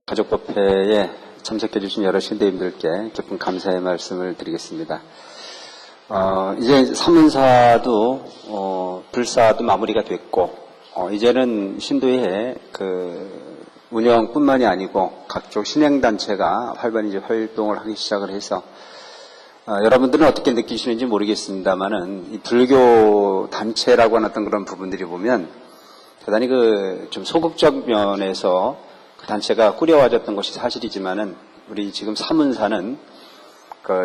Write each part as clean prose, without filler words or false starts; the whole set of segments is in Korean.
가족법회에 참석해 주신 여러 신대님들께 깊은 감사의 말씀을 드리겠습니다. 이제 사문사도 불사도 마무리가 됐고 이제는 신도의 운영뿐만이 아니고 각종 신행단체가 활발히 이제 활동을 하기 시작을 해서 여러분들은 어떻게 느끼시는지 모르겠습니다만은 이 불교 단체라고 하는 어떤 그런 부분들이 보면 대단히 좀 소극적 면에서 그 단체가 꾸려와졌던 것이 사실이지만은 우리 지금 사문사는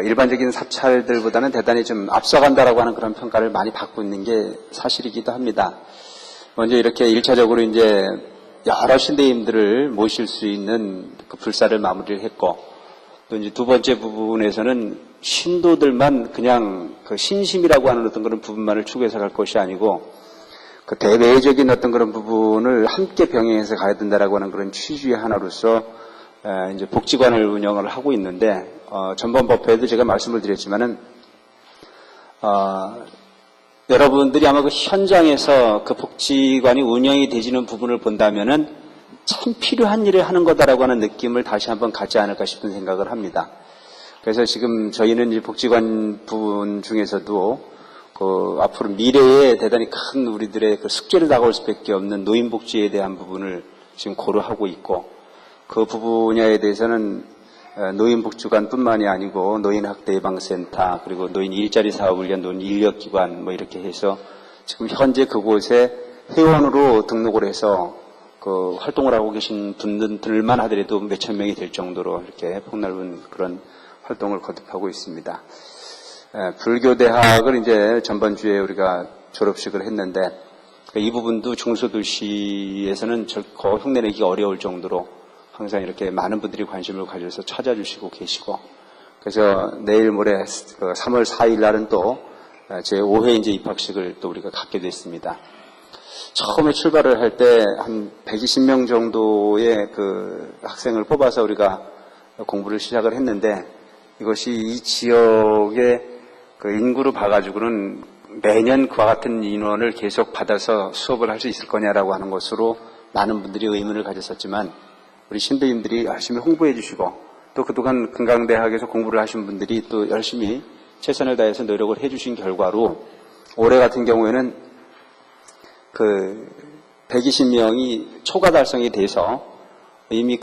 일반적인 사찰들보다는 대단히 좀 앞서간다라고 하는 그런 평가를 많이 받고 있는 게 사실이기도 합니다. 먼저 이렇게 1차적으로 이제 여러 신대님들을 모실 수 있는 그 불사를 마무리를 했고 또 이제 두 번째 부분에서는 신도들만 그냥 신심이라고 하는 어떤 그런 부분만을 추구해서 갈 것이 아니고 대외적인 어떤 그런 부분을 함께 병행해서 가야 된다라고 하는 그런 취지의 하나로서 이제 복지관을 운영을 하고 있는데 전번 법회에도 제가 말씀을 드렸지만은 여러분들이 아마 현장에서 복지관이 운영이 되지는 부분을 본다면은 참 필요한 일을 하는 거다라고 하는 느낌을 다시 한번 갖지 않을까 싶은 생각을 합니다. 그래서 지금 저희는 이 복지관 부분 중에서도 앞으로 미래에 대단히 큰 우리들의 숙제로 다가올 수밖에 없는 노인복지에 대한 부분을 지금 고려하고 있고 그 분야에 대해서는 노인복지관뿐만이 아니고 노인학대예방센터 그리고 노인 일자리 사업을 위한 노인 인력기관 이렇게 해서 지금 현재 그곳에 회원으로 등록을 해서 활동을 하고 계신 분들만 하더라도 몇천 명이 될 정도로 이렇게 폭넓은 그런 활동을 거듭하고 있습니다. 불교대학을 이제 전번주에 우리가 졸업식을 했는데 이 부분도 중소도시에서는 결코 흉내내기 어려울 정도로 항상 이렇게 많은 분들이 관심을 가져서 찾아주시고 계시고 그래서 내일 모레 3월 4일 날은 또 제5회 이제 입학식을 또 우리가 갖게 됐습니다. 처음에 출발을 할 때 한 120명 정도의 학생을 뽑아서 우리가 공부를 시작을 했는데 이것이 이 지역의 인구로 봐가지고는 매년 그와 같은 인원을 계속 받아서 수업을 할 수 있을 거냐라고 하는 것으로 많은 분들이 의문을 가졌었지만 우리 신도님들이 열심히 홍보해 주시고 또 그동안 금강대학에서 공부를 하신 분들이 또 열심히 최선을 다해서 노력을 해 주신 결과로 올해 같은 경우에는 120명이 초과 달성이 돼서 이미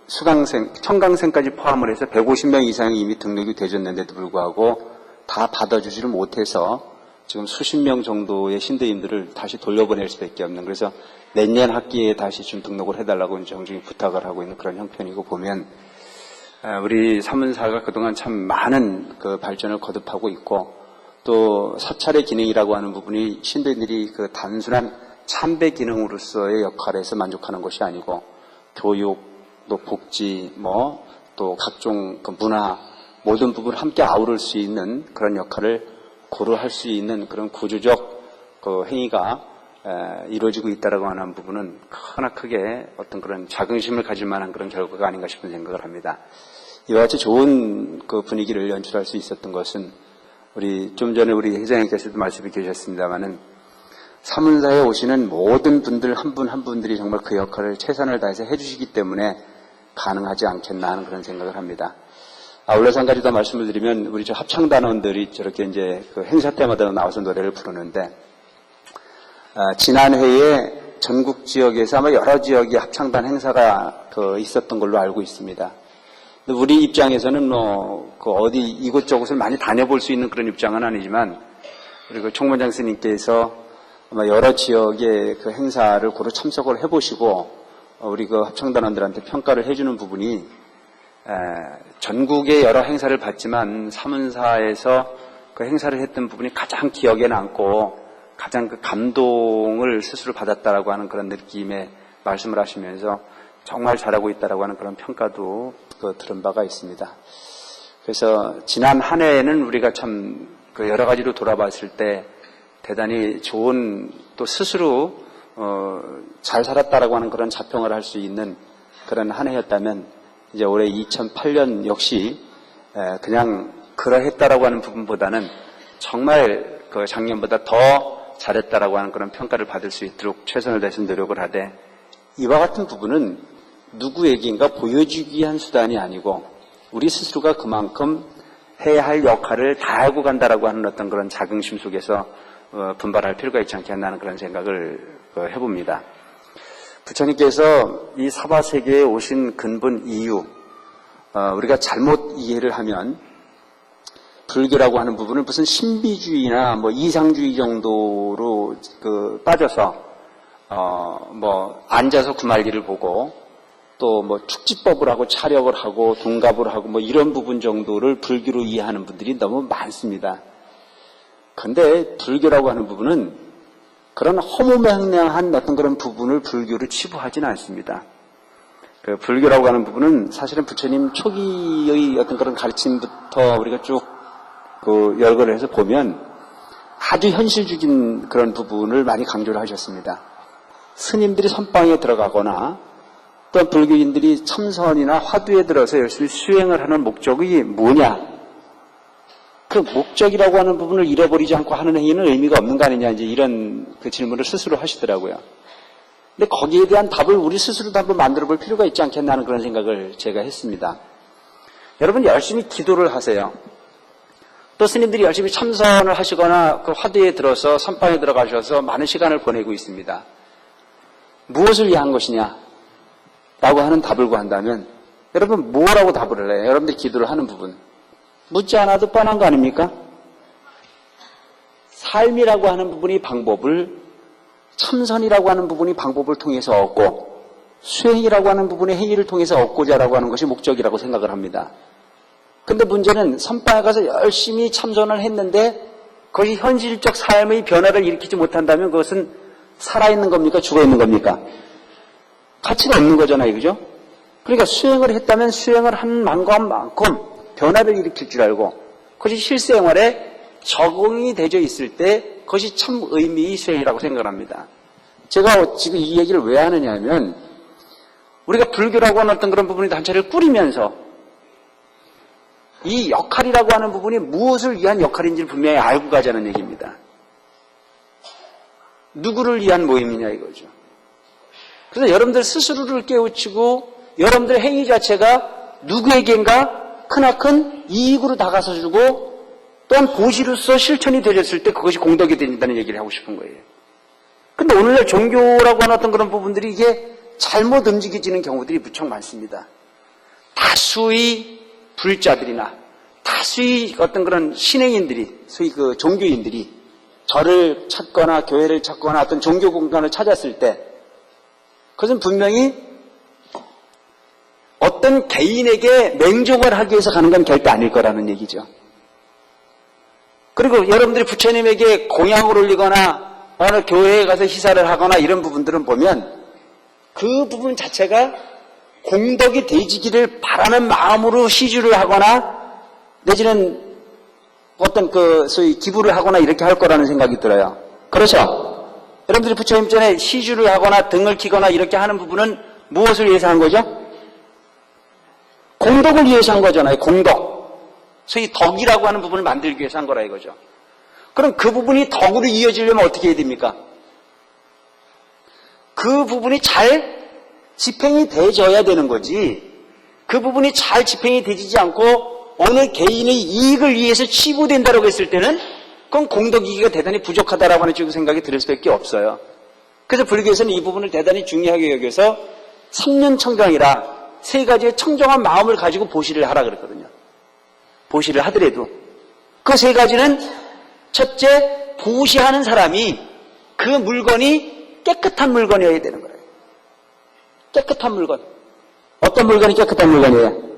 수강생, 청강생까지 포함을 해서 150명 이상이 이미 등록이 되셨는데도 불구하고 다 받아주지를 못해서 지금 수십 명 정도의 신도님들을 다시 돌려보낼 수밖에 없는 그래서 내년 학기에 다시 좀 등록을 해달라고 정중히 부탁을 하고 있는 그런 형편이고 보면 우리 사문사가 그동안 참 많은 발전을 거듭하고 있고 또 사찰의 기능이라고 하는 부분이 신도님들이 단순한 참배 기능으로서의 역할에서 만족하는 것이 아니고 교육, 또 복지, 또 각종 문화 모든 부분을 함께 아우를 수 있는 그런 역할을 고려할 수 있는 그런 구조적 행위가 이루어지고 있다라고 하는 부분은 크게 어떤 그런 자긍심을 가질 만한 그런 결과가 아닌가 싶은 생각을 합니다. 이와 같이 좋은 분위기를 연출할 수 있었던 것은 좀 전에 우리 회장님께서도 말씀해 주셨습니다만은 사문사에 오시는 모든 분들 한 분 한 분들이 정말 그 역할을 최선을 다해서 해주시기 때문에 가능하지 않겠나 하는 그런 생각을 합니다. 아울러서 한 가지 더 말씀을 드리면 우리 합창단원들이 저렇게 이제 행사 때마다 나와서 노래를 부르는데 지난해에 전국 지역에서 아마 여러 지역의 합창단 행사가 있었던 걸로 알고 있습니다. 우리 입장에서는 어디 이곳저곳을 많이 다녀볼 수 있는 그런 입장은 아니지만 그리고 총무장 스님께서 아마 여러 지역의 행사를 고루 참석을 해보시고 우리 합창단원들한테 평가를 해주는 부분이 전국의 여러 행사를 봤지만 사문사에서 행사를 했던 부분이 가장 기억에 남고 가장 감동을 스스로 받았다라고 하는 그런 느낌의 말씀을 하시면서 정말 잘하고 있다라고 하는 그런 평가도 들은 바가 있습니다. 그래서 지난 한 해에는 우리가 참 여러 가지로 돌아봤을 때 대단히 좋은 또 스스로 잘 살았다라고 하는 그런 자평을 할 수 있는 그런 한 해였다면 이제 올해 2008년 역시 그냥 그러했다라고 하는 부분보다는 정말 작년보다 더 잘했다라고 하는 그런 평가를 받을 수 있도록 최선을 다해서 노력을 하되 이와 같은 부분은 누구에게인가 보여주기 위한 수단이 아니고 우리 스스로가 그만큼 해야 할 역할을 다 하고 간다라고 하는 어떤 그런 자긍심 속에서 분발할 필요가 있지 않겠나 하는 그런 생각을 해봅니다. 부처님께서 이 사바세계에 오신 근본 이유, 우리가 잘못 이해를 하면 불교라고 하는 부분을 무슨 신비주의나 뭐 이상주의 정도로 빠져서 뭐 앉아서 구말리를 보고 또 뭐 축지법을 하고 차력을 하고 동갑을 하고 뭐 이런 부분 정도를 불교로 이해하는 분들이 너무 많습니다. 그런데 불교라고 하는 부분은 그런 허무맹랑한 어떤 그런 부분을 불교로 치부하지는 않습니다. 그 불교라고 하는 부분은 사실은 부처님 초기의 어떤 그런 가르침부터 우리가 쭉 열거를 해서 보면 아주 현실적인 그런 부분을 많이 강조를 하셨습니다. 스님들이 선방에 들어가거나 또 불교인들이 참선이나 화두에 들어서 열심히 수행을 하는 목적이 뭐냐? 그 목적이라고 하는 부분을 잃어버리지 않고 하는 행위는 의미가 없는 거 아니냐, 이제 이런 그 질문을 스스로 하시더라고요. 근데 거기에 대한 답을 우리 스스로도 한번 만들어 볼 필요가 있지 않겠나 하는 그런 생각을 제가 했습니다. 여러분 열심히 기도를 하세요. 또 스님들이 열심히 참선을 하시거나 그 화두에 들어서 선방에 들어가셔서 많은 시간을 보내고 있습니다. 무엇을 위한 것이냐? 라고 하는 답을 구한다면 여러분 뭐라고 답을 해요? 여러분들이 기도를 하는 부분. 묻지 않아도 뻔한 거 아닙니까? 삶이라고 하는 부분이 방법을, 참선이라고 하는 부분이 방법을 통해서 얻고 수행이라고 하는 부분의 행위를 통해서 얻고자라고 하는 것이 목적이라고 생각을 합니다. 근데 문제는 선방에 가서 열심히 참선을 했는데 그것이 현실적 삶의 변화를 일으키지 못한다면 그것은 살아있는 겁니까? 죽어있는 겁니까? 가치가 없는 거잖아요. 그죠? 그러니까 수행을 했다면 수행을 한 만큼 변화를 일으킬 줄 알고 그것이 실생활에 적응이 되어 있을 때 그것이 참 의미의 수행이라고 생각합니다. 제가 지금 이 얘기를 왜 하느냐 하면 우리가 불교라고 하는 어떤 그런 부분의 단체를 꾸리면서 이 역할이라고 하는 부분이 무엇을 위한 역할인지를 분명히 알고 가자는 얘기입니다. 누구를 위한 모임이냐 이거죠. 그래서 여러분들 스스로를 깨우치고 여러분들의 행위 자체가 누구에게인가 크나큰 이익으로 다가서 주고 또한 보시로서 실천이 되었을 때 그것이 공덕이 된다는 얘기를 하고 싶은 거예요. 근데 오늘날 종교라고 하는 어떤 그런 부분들이 이게 잘못 움직여지는 경우들이 무척 많습니다. 다수의 불자들이나 다수의 어떤 그런 신행인들이, 소위 그 종교인들이 절을 찾거나 교회를 찾거나 어떤 종교 공간을 찾았을 때 그것은 분명히 어떤 개인에게 맹종을 하기 위해서 가는 건 결코 아닐 거라는 얘기죠. 그리고 여러분들이 부처님에게 공양을 올리거나 어느 교회에 가서 희사를 하거나 이런 부분들은 보면 그 부분 자체가 공덕이 되지기를 바라는 마음으로 시주를 하거나 내지는 어떤 소위 기부를 하거나 이렇게 할 거라는 생각이 들어요. 그렇죠? 여러분들이 부처님 전에 시주를 하거나 등을 키거나 이렇게 하는 부분은 무엇을 위해서 한 거죠? 공덕을 위해서 한 거잖아요. 공덕. 소위 덕이라고 하는 부분을 만들기 위해서 한 거라 이거죠. 그럼 그 부분이 덕으로 이어지려면 어떻게 해야 됩니까? 그 부분이 잘 집행이 되져야 되는 거지. 그 부분이 잘 집행이 되지 않고 어느 개인의 이익을 위해서 치부된다고 했을 때는 그건 공덕이기가 대단히 부족하다라고 하는 쪽의 생각이 들 수밖에 없어요. 그래서 불교에서는 이 부분을 대단히 중요하게 여겨서 3년 청정이라 3가지의 청정한 마음을 가지고 보시를 하라 그랬거든요. 보시를 하더라도 그 3가지는 첫째, 보시하는 사람이 그 물건이 깨끗한 물건이어야 되는 거예요. 깨끗한 물건. 어떤 물건이 깨끗한 물건이에요?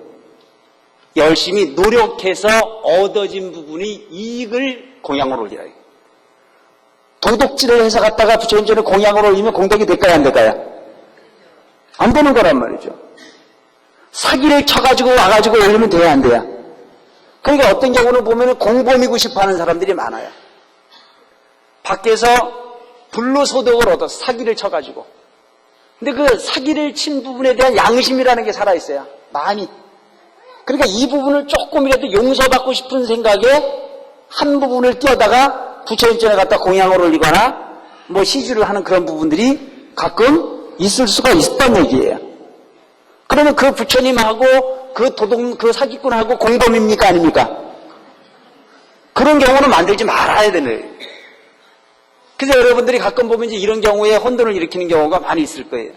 열심히 노력해서 얻어진 부분이 이익을 공양으로 올리라. 도둑질을 해서 갖다가 부처님 전에 공양으로 올리면 공덕이 될까요? 안 될까요? 안 되는 거란 말이죠. 사기를 쳐가지고 와가지고 올리면 돼야 안 돼요? 그러니까 어떤 경우는 보면 공범이고 싶어 하는 사람들이 많아요. 밖에서 불로소득을 얻어 사기를 쳐가지고. 근데 그 사기를 친 부분에 대한 양심이라는 게 살아있어요. 마음이. 그러니까 이 부분을 조금이라도 용서받고 싶은 생각에 한 부분을 띄어다가 부처님 전에 갖다 공양을 올리거나 뭐 시주를 하는 그런 부분들이 가끔 있을 수가 있다는 얘기예요. 그러면 그 부처님하고 그 사기꾼하고 공범입니까? 아닙니까? 그런 경우는 만들지 말아야 되는 거예요. 그래서 여러분들이 가끔 보면 이제 이런 경우에 혼돈을 일으키는 경우가 많이 있을 거예요.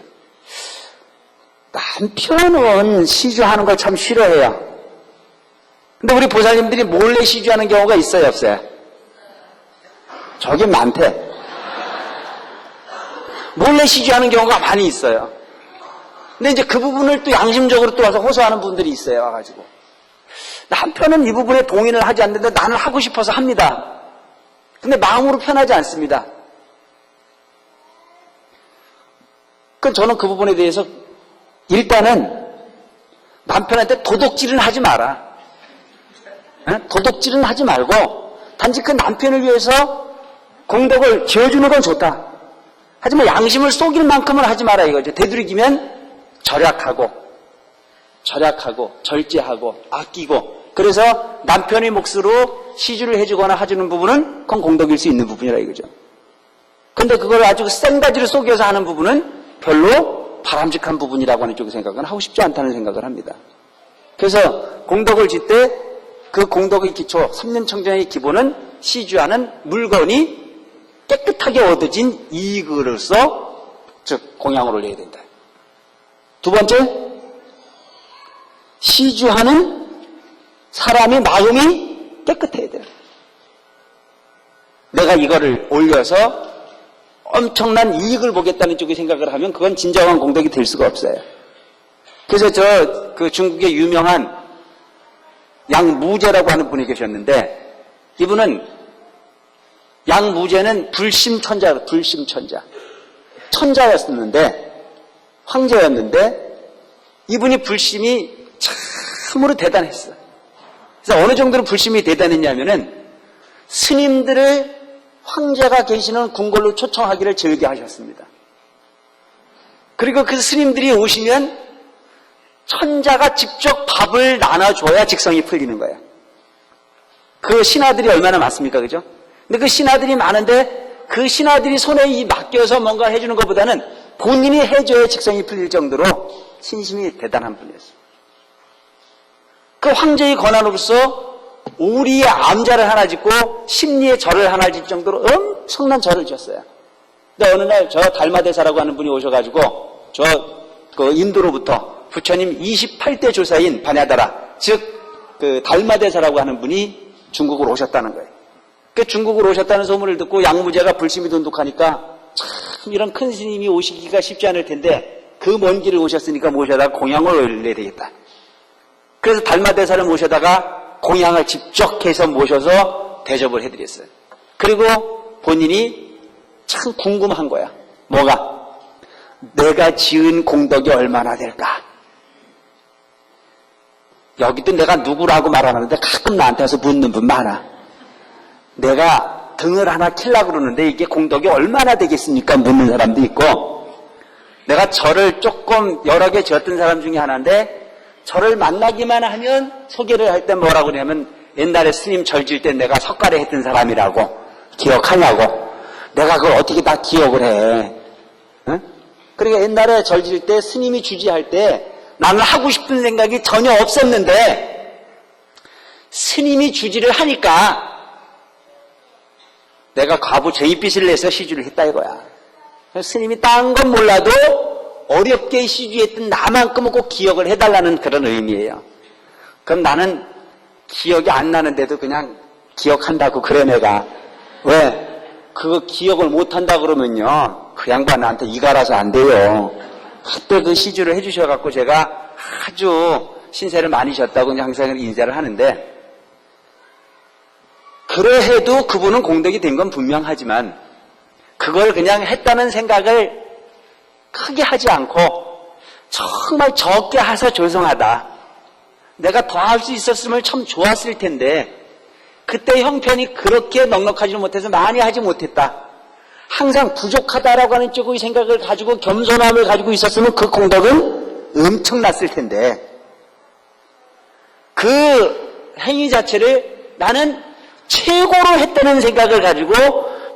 남편은 시주하는 걸 참 싫어해요. 근데 우리 보살님들이 몰래 시주하는 경우가 있어요, 없어요? 저게 많대. 몰래 시주하는 경우가 많이 있어요. 근데 이제 그 부분을 또 양심적으로 또 와서 호소하는 분들이 있어요, 와가지고. 남편은 이 부분에 동의를 하지 않는데 나는 하고 싶어서 합니다. 근데 마음으로 편하지 않습니다. 그럼 저는 그 부분에 대해서 일단은 남편한테 도둑질은 하지 마라. 도둑질은 하지 말고 단지 그 남편을 위해서 공덕을 지어주는 건 좋다. 하지만 양심을 속일 만큼은 하지 마라 이거죠. 되도록이면 절약하고 절제하고 아끼고, 그래서 남편의 몫으로 시주를 해주거나 해주는 부분은 그건 공덕일 수 있는 부분이라 이거죠. 근데 그걸 아주 생가지로 속여서 하는 부분은 별로 바람직한 부분이라고 하는 쪽의 생각은 하고 싶지 않다는 생각을 합니다. 그래서 공덕을 짓 때 그 공덕의 기초, 3년청정의 기본은 시주하는 물건이 깨끗하게 얻어진 이익으로서 즉 공양으로 내야 된다. 두 번째, 시주하는 사람의 마음이 깨끗해야 돼요. 내가 이거를 올려서 엄청난 이익을 보겠다는 쪽의 생각을 하면 그건 진정한 공덕이 될 수가 없어요. 그래서 그 중국의 유명한 양무제라고 하는 분이 계셨는데, 이분은 양무제는 불심천자. 천자였었는데, 황제였는데, 이분이 불심이 참으로 대단했어. 그래서 어느 정도로 불심이 대단했냐면은, 스님들을 황제가 계시는 궁궐로 초청하기를 즐겨하셨습니다. 그리고 그 스님들이 오시면 천자가 직접 밥을 나눠줘야 직성이 풀리는 거예요. 그 신하들이 얼마나 많습니까, 그죠? 근데 그 신하들이 많은데 그 신하들이 손에 맡겨서 뭔가 해주는 것보다는 본인이 해줘야 직성이 풀릴 정도로 신심이 대단한 분이었어요. 그 황제의 권한으로서 오리의 암자를 하나 짓고 심리의 절을 하나 짓을 정도로 엄청난 절을 지었어요. 근데 어느 날 저 달마대사라고 하는 분이 오셔가지고 그 인도로부터 부처님 28대 조사인 바냐다라, 즉 그 달마대사라고 하는 분이 중국으로 오셨다는 거예요. 그 중국으로 오셨다는 소문을 듣고 양무제가 불심이 돈독하니까 참 이런 큰 스님이 오시기가 쉽지 않을 텐데 그 먼 길을 오셨으니까 모셔다가 공양을 올려야 되겠다. 그래서 달마대사를 모셔다가 공양을 직접 해서 모셔서 대접을 해드렸어요. 그리고 본인이 참 궁금한 거야. 뭐가? 내가 지은 공덕이 얼마나 될까? 여기도 내가 누구라고 말하는데 가끔 나한테 와서 묻는 분 많아. 내가 등을 하나 킬라고 그러는데 이게 공덕이 얼마나 되겠습니까? 묻는 사람도 있고, 내가 절을 조금 여러 개 지었던 사람 중에 하나인데 절을 만나기만 하면 소개를 할 때 뭐라고 그러냐면 옛날에 스님 절 질 때 내가 석가래 했던 사람이라고 기억하냐고. 내가 그걸 어떻게 다 기억을 해. 응? 그러니까 옛날에 절 질 때 스님이 주지할 때 나는 하고 싶은 생각이 전혀 없었는데 스님이 주지를 하니까 내가 과부 제이빛을 내서 시주를 했다 이거야. 스님이 딴 건 몰라도 어렵게 시주했던 나만큼은 꼭 기억을 해달라는 그런 의미예요. 그럼 나는 기억이 안 나는데도 그냥 기억한다고 그래 내가. 왜? 그거 기억을 못한다 그러면요 그 양반 나한테 이갈아서 안 돼요. 그때 그 시주를 해주셔갖고 제가 아주 신세를 많이 졌다고 항상 인사를 하는데, 그러해도 그분은 공덕이 된 건 분명하지만 그걸 그냥 했다는 생각을 크게 하지 않고 정말 적게 해서 죄송하다. 내가 더 할 수 있었으면 참 좋았을 텐데 그때 형편이 그렇게 넉넉하지 못해서 많이 하지 못했다. 항상 부족하다라고 하는 쪽의 생각을 가지고 겸손함을 가지고 있었으면 그 공덕은 엄청났을 텐데 그 행위 자체를 나는 최고로 했다는 생각을 가지고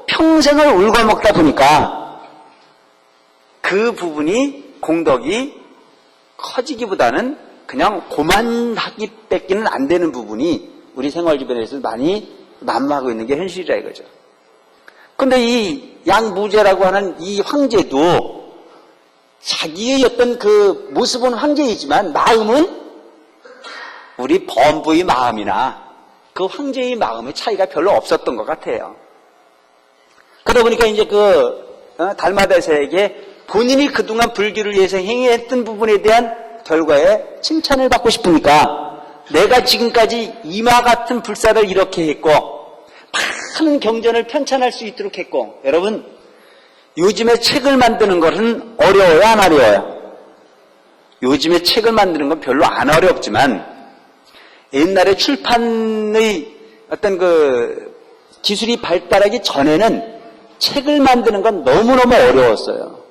평생을 울거먹다 보니까 그 부분이 공덕이 커지기보다는 그냥 고만하기 뺏기는 안 되는 부분이 우리 생활 주변에서 많이 만무하고 있는 게 현실이라 이거죠. 근데 이 양무제라고 하는 이 황제도 자기의 어떤 그 모습은 황제이지만 마음은 우리 범부의 마음이나 그 황제의 마음의 차이가 별로 없었던 것 같아요. 그러다 보니까 이제 달마다사에게 본인이 그동안 불교를 위해서 행했던 부분에 대한 결과에 칭찬을 받고 싶으니까 내가 지금까지 이마 같은 불사를 이렇게 했고 많은 경전을 편찬할 수 있도록 했고, 여러분 요즘에 책을 만드는 것은 어려워요, 안 어려워요? 요즘에 책을 만드는 건 별로 안 어렵지만 옛날에 출판의 어떤 그 기술이 발달하기 전에는 책을 만드는 건 너무너무 어려웠어요.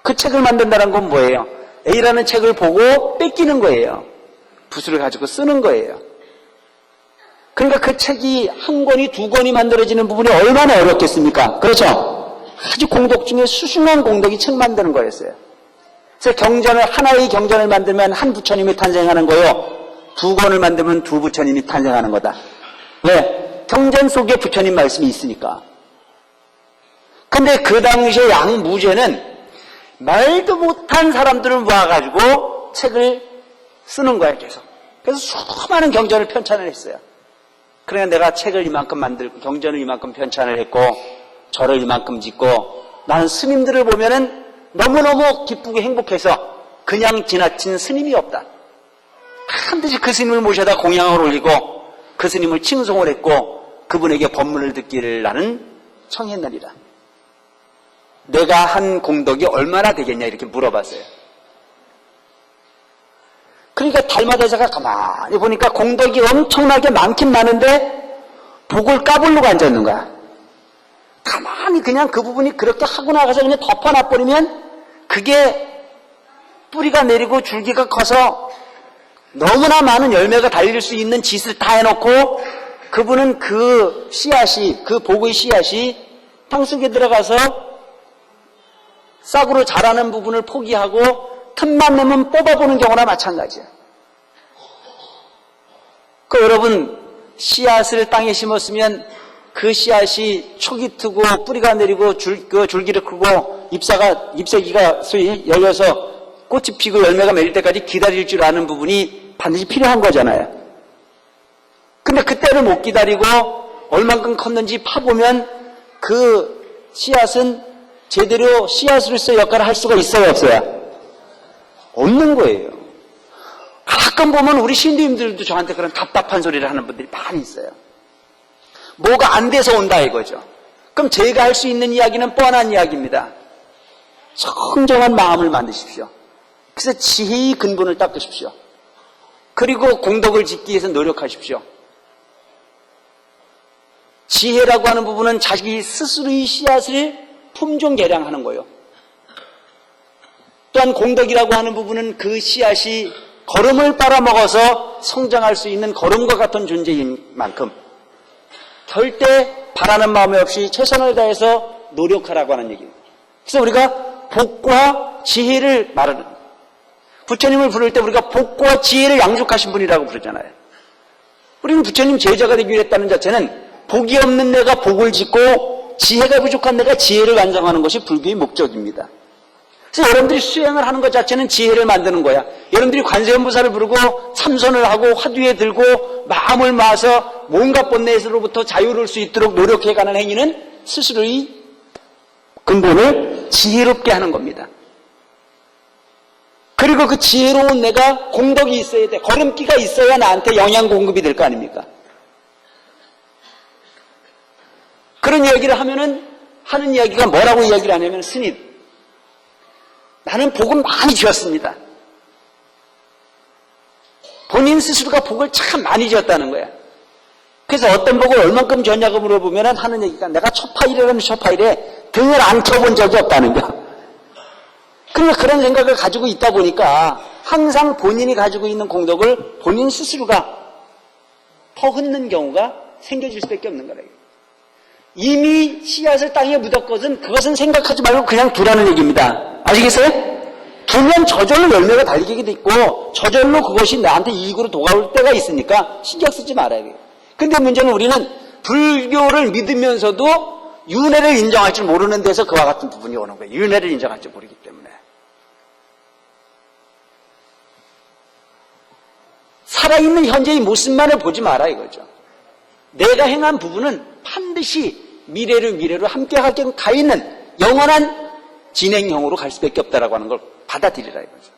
그 책을 만든다는 건 뭐예요? A라는 책을 보고 뺏기는 거예요. 붓을 가지고 쓰는 거예요. 그러니까 그 책이 한 권이 두 권이 만들어지는 부분이 얼마나 어렵겠습니까? 그렇죠? 아주 공덕 중에 수중한 공덕이 책 만드는 거였어요. 그래서 하나의 경전을 만들면 한 부처님이 탄생하는 거요. 두 권을 만들면 두 부처님이 탄생하는 거다. 왜? 경전 속에 부처님 말씀이 있으니까. 근데 그 당시에 양무제는 말도 못한 사람들을 모아가지고 책을 쓰는 거야, 계속. 그래서 수많은 경전을 편찬을 했어요. 그러니까 내가 책을 이만큼 만들고, 경전을 이만큼 편찬을 했고, 절을 이만큼 짓고, 나는 스님들을 보면은 너무너무 기쁘고 행복해서 그냥 지나친 스님이 없다. 반드시 그 스님을 모셔다 공양을 올리고, 그 스님을 칭송을 했고, 그분에게 법문을 듣기를 나는 청했느니라. 내가 한 공덕이 얼마나 되겠냐 이렇게 물어봤어요. 그러니까 달마다사가 가만히 보니까 공덕이 엄청나게 많긴 많은데 복을 까불려고 앉아있는 거야. 가만히 그냥 그 부분이 그렇게 하고 나가서 그냥 덮어놔버리면 그게 뿌리가 내리고 줄기가 커서 너무나 많은 열매가 달릴 수 있는 짓을 다 해놓고 그분은 그 씨앗이, 그 복의 씨앗이 땅속에 들어가서 싹으로 자라는 부분을 포기하고 틈만 내면 뽑아보는 경우나 마찬가지야. 여러분 씨앗을 땅에 심었으면 그 씨앗이 촉이 트고 뿌리가 내리고 줄기를 크고 잎사귀가 열려서 꽃이 피고 열매가 맺을 때까지 기다릴 줄 아는 부분이 반드시 필요한 거잖아요. 근데 그때를 못 기다리고 얼만큼 컸는지 파보면 그 씨앗은 제대로 씨앗으로서 역할을 할 수가 있어요, 없어요? 없는 거예요. 가끔 보면 우리 신도님들도 저한테 그런 답답한 소리를 하는 분들이 많이 있어요. 뭐가 안 돼서 온다 이거죠. 그럼 제가 할 수 있는 이야기는 뻔한 이야기입니다. 청정한 마음을 만드십시오. 그래서 지혜의 근본을 닦으십시오. 그리고 공덕을 짓기 위해서 노력하십시오. 지혜라고 하는 부분은 자기 스스로의 씨앗을 품종 개량하는 거예요. 또한 공덕이라고 하는 부분은 그 씨앗이 걸음을 빨아먹어서 성장할 수 있는 걸음과 같은 존재인 만큼 절대 바라는 마음이 없이 최선을 다해서 노력하라고 하는 얘기입니다. 그래서 우리가 복과 지혜를 말하는, 부처님을 부를 때 우리가 복과 지혜를 양육하신 분이라고 부르잖아요. 우리는 부처님 제자가 되기 위했다는 자체는 복이 없는 내가 복을 짓고 지혜가 부족한 내가 지혜를 완성하는 것이 불교의 목적입니다. 그래서 여러분들이 수행을 하는 것 자체는 지혜를 만드는 거야. 여러분들이 관세음보살을 부르고 참선을 하고 화두에 들고 마음을 모아서 온갖 번뇌에서로부터 자유로울 수 있도록 노력해가는 행위는 스스로의 근본을 지혜롭게 하는 겁니다. 그리고 그 지혜로운 내가 공덕이 있어야 돼. 걸음기가 있어야 나한테 영양 공급이 될 거 아닙니까? 그런 이야기를 하는 이야기가 뭐라고 이야기를 하냐면, 스님, 나는 복은 많이 지었습니다. 본인 스스로가 복을 참 많이 지었다는 거야. 그래서 어떤 복을 얼만큼 지었냐고 물어보면 하는 얘기가, 내가 초파일이라면 초파일에 등을 안 켜본 적이 없다는 거야. 그러니까 그런 생각을 가지고 있다 보니까 항상 본인이 가지고 있는 공덕을 본인 스스로가 퍼붓는 경우가 생겨질 수밖에 없는 거예요. 이미 씨앗을 땅에 묻었거든 그것은 생각하지 말고 그냥 두라는 얘기입니다. 아시겠어요? 불면 저절로 열매가 달리게 있고 저절로 그것이 나한테 이익으로 돌아올 때가 있으니까 신경 쓰지 말아야 돼요. 근데 문제는 우리는 불교를 믿으면서도 윤회를 인정할 줄 모르는 데서 그와 같은 부분이 오는 거예요. 윤회를 인정할 줄 모르기 때문에. 살아있는 현재의 모습만을 보지 마라 이거죠. 내가 행한 부분은 반드시 미래로 함께 가 있는 영원한 진행형으로 갈 수밖에 없다라고 하는 걸 받아들이라 이거죠.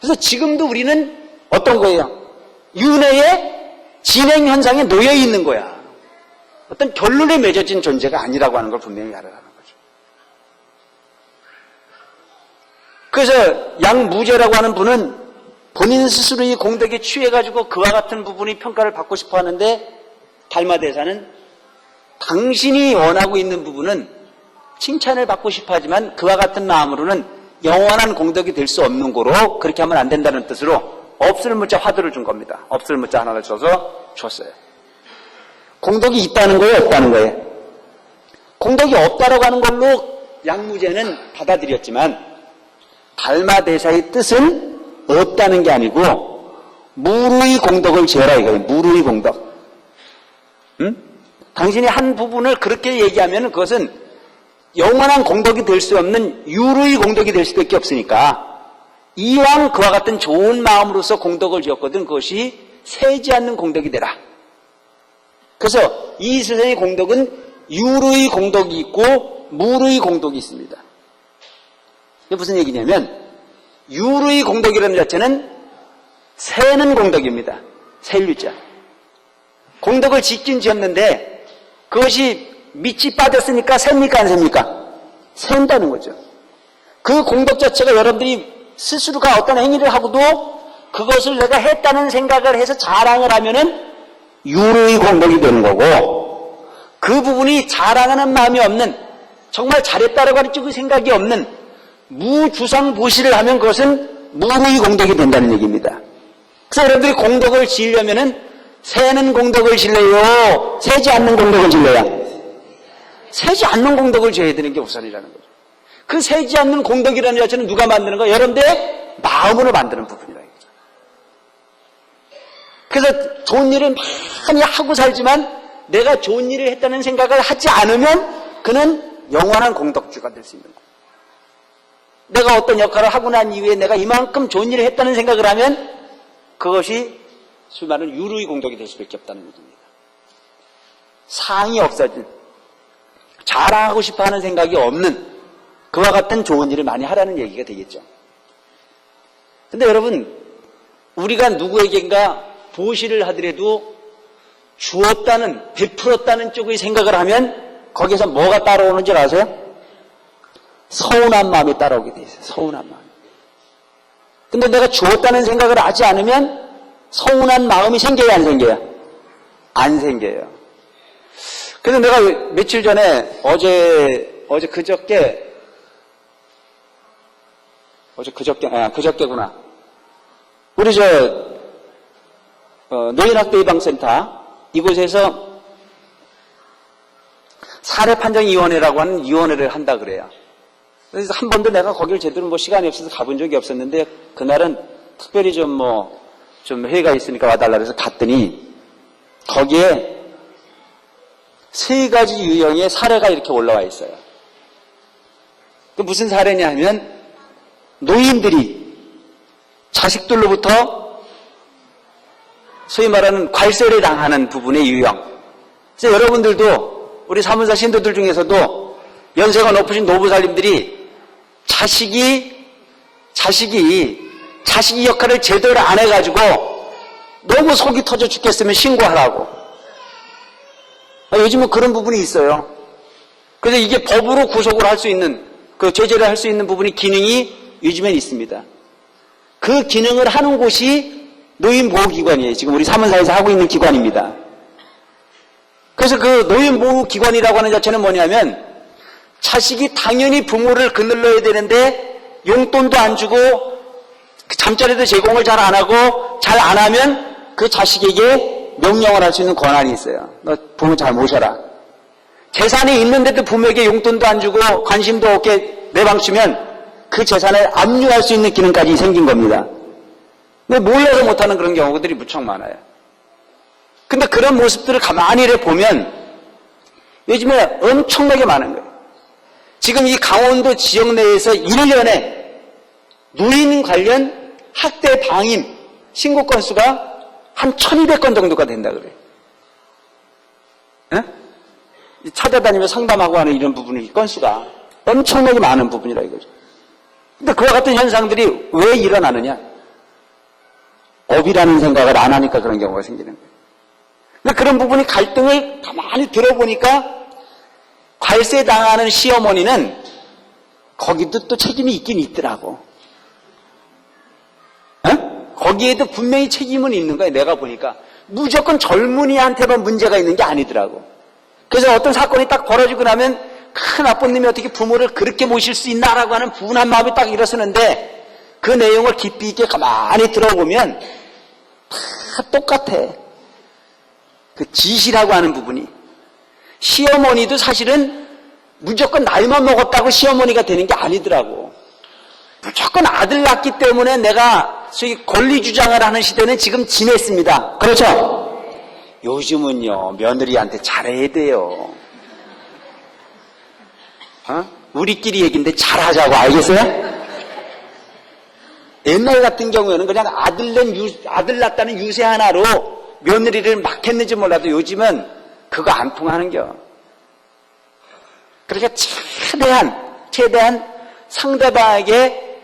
그래서 지금도 우리는 어떤 거예요? 윤회의 진행 현상에 놓여 있는 거야. 어떤 결론에 맺어진 존재가 아니라고 하는 걸 분명히 알아가는 거죠. 그래서 양무제라고 하는 분은 본인 스스로의 공덕에 취해가지고 그와 같은 부분이 평가를 받고 싶어 하는데 달마대사는 당신이 원하고 있는 부분은 칭찬을 받고 싶어 하지만 그와 같은 마음으로는 영원한 공덕이 될 수 없는 거로 그렇게 하면 안 된다는 뜻으로 없을 문자 화두를 준 겁니다. 없을 문자 하나를 써서 줬어요. 공덕이 있다는 거예요? 없다는 거예요? 공덕이 없다라고 하는 걸로 양무제는 받아들였지만 달마대사의 뜻은 없다는 게 아니고 무루의 공덕을 지어라 이거예요. 무루의 공덕. 당신이 한 부분을 그렇게 얘기하면 그것은 영원한 공덕이 될 수 없는 유루의 공덕이 될 수밖에 없으니까 이왕 그와 같은 좋은 마음으로서 공덕을 지었거든 그것이 세지 않는 공덕이 되라. 그래서 이 세상의 공덕은 유루의 공덕이 있고 무루의 공덕이 있습니다. 이게 무슨 얘기냐면 유루의 공덕이라는 자체는 세는 공덕입니다. 세일유자. 공덕을 짓긴 지었는데 그것이 밑이 빠졌으니까 셉니까 안 셉니까? 샌다는 거죠. 그 공덕 자체가 여러분들이 스스로가 어떤 행위를 하고도 그것을 내가 했다는 생각을 해서 자랑을 하면은 유루의 공덕이 되는 거고 그 부분이 자랑하는 마음이 없는 정말 잘했다라고 하는 쪽의 생각이 없는 무주상보시를 하면 그것은 무루의 공덕이 된다는 얘기입니다. 그래서 여러분들이 공덕을 지으려면은 세는 공덕을 지려요? 세지 않는 공덕을 지려요? 세지 않는 공덕을 지어야 되는 게 우선이라는 거죠. 그 세지 않는 공덕이라는 자체는 누가 만드는 거예요? 여러분들의 마음으로 만드는 부분이라는 거죠. 그래서 좋은 일을 많이 하고 살지만 내가 좋은 일을 했다는 생각을 하지 않으면 그는 영원한 공덕주가 될 수 있는 거예요. 내가 어떤 역할을 하고 난 이후에 내가 이만큼 좋은 일을 했다는 생각을 하면 그것이 수많은 유루의 공덕이 될 수밖에 없다는 얘기입니다. 상이 없어진 자랑하고 싶어하는 생각이 없는 그와 같은 좋은 일을 많이 하라는 얘기가 되겠죠. 근데 여러분 우리가 누구에겐가 보시를 하더라도 주었다는 베풀었다는 쪽의 생각을 하면 거기에서 뭐가 따라오는 줄 아세요? 서운한 마음이 따라오게 돼 있어요. 서운한 마음. 근데 내가 주었다는 생각을 하지 않으면 서운한 마음이 생겨요 안 생겨요? 안 생겨요. 그래서 내가 며칠 전에 그저께구나. 우리 노인학대 예방센터 이곳에서 사례판정위원회라고 하는 위원회를 한다 그래요. 그래서 한 번도 내가 거기를 제대로 시간이 없어서 가본 적이 없었는데 그날은 특별히 좀 회의가 있으니까 와달라 그래서 갔더니 거기에 3가지 유형의 사례가 이렇게 올라와 있어요. 그 무슨 사례냐 하면 노인들이 자식들로부터 소위 말하는 관세를 당하는 부분의 유형. 그래서 여러분들도 우리 사문사 신도들 중에서도 연세가 높으신 노부살님들이 자식이 역할을 제대로 안 해가지고 너무 속이 터져 죽겠으면 신고하라고. 요즘은 그런 부분이 있어요. 그래서 이게 법으로 구속을 할 수 있는, 제재를 할 수 있는 부분이 기능이 요즘엔 있습니다. 그 기능을 하는 곳이 노인보호기관이에요. 지금 우리 사문사에서 하고 있는 기관입니다. 그래서 그 노인보호기관이라고 하는 자체는 뭐냐면 자식이 당연히 부모를 거느려야 되는데 용돈도 안 주고 잠자리도 제공을 잘 안 하고 잘 안 하면 그 자식에게 명령을 할 수 있는 권한이 있어요. 너 부모 잘 모셔라. 재산이 있는데도 부모에게 용돈도 안 주고 관심도 없게 내방치면 그 재산을 압류할 수 있는 기능까지 생긴 겁니다. 근데 몰라서 못하는 그런 경우들이 무척 많아요. 근데 그런 모습들을 가만히 보면 요즘에 엄청나게 많은 거예요. 지금 이 강원도 지역 내에서 1년에 노인 관련 학대 방임 신고 건수가 한 1200건 정도가 된다 그래요. 예? 찾아다니며 상담하고 하는 이런 부분의 건수가 엄청나게 많은 부분이라 이거죠. 근데 그와 같은 현상들이 왜 일어나느냐? 업이라는 생각을 안 하니까 그런 경우가 생기는 거예요. 근데 그런 부분이 갈등을 가만히 들어보니까 관세 당하는 시어머니는 거기도 또 책임이 있긴 있더라고. 어? 거기에도 분명히 책임은 있는 거예요. 내가 보니까 무조건 젊은이한테만 문제가 있는 게 아니더라고. 그래서 어떤 사건이 딱 벌어지고 나면 큰 나쁜 놈이 어떻게 부모를 그렇게 모실 수 있나라고 하는 분한 마음이 딱 일어서는데 그 내용을 깊이 있게 가만히 들어보면 다 똑같아. 그 지시라고 하는 부분이. 시어머니도 사실은 무조건 나이만 먹었다고 시어머니가 되는 게 아니더라고. 무조건 아들 낳기 때문에 내가 소위 권리 주장을 하는 시대는 지금 지냈습니다. 그렇죠? 요즘은요, 며느리한테 잘해야 돼요. 우리끼리 얘기인데 잘하자고, 알겠어요? 옛날 같은 경우에는 그냥 아들 낳았다는 유세 하나로 며느리를 막 했는지 몰라도 요즘은 그거 안 통하는겨. 그러니까 최대한 상대방에게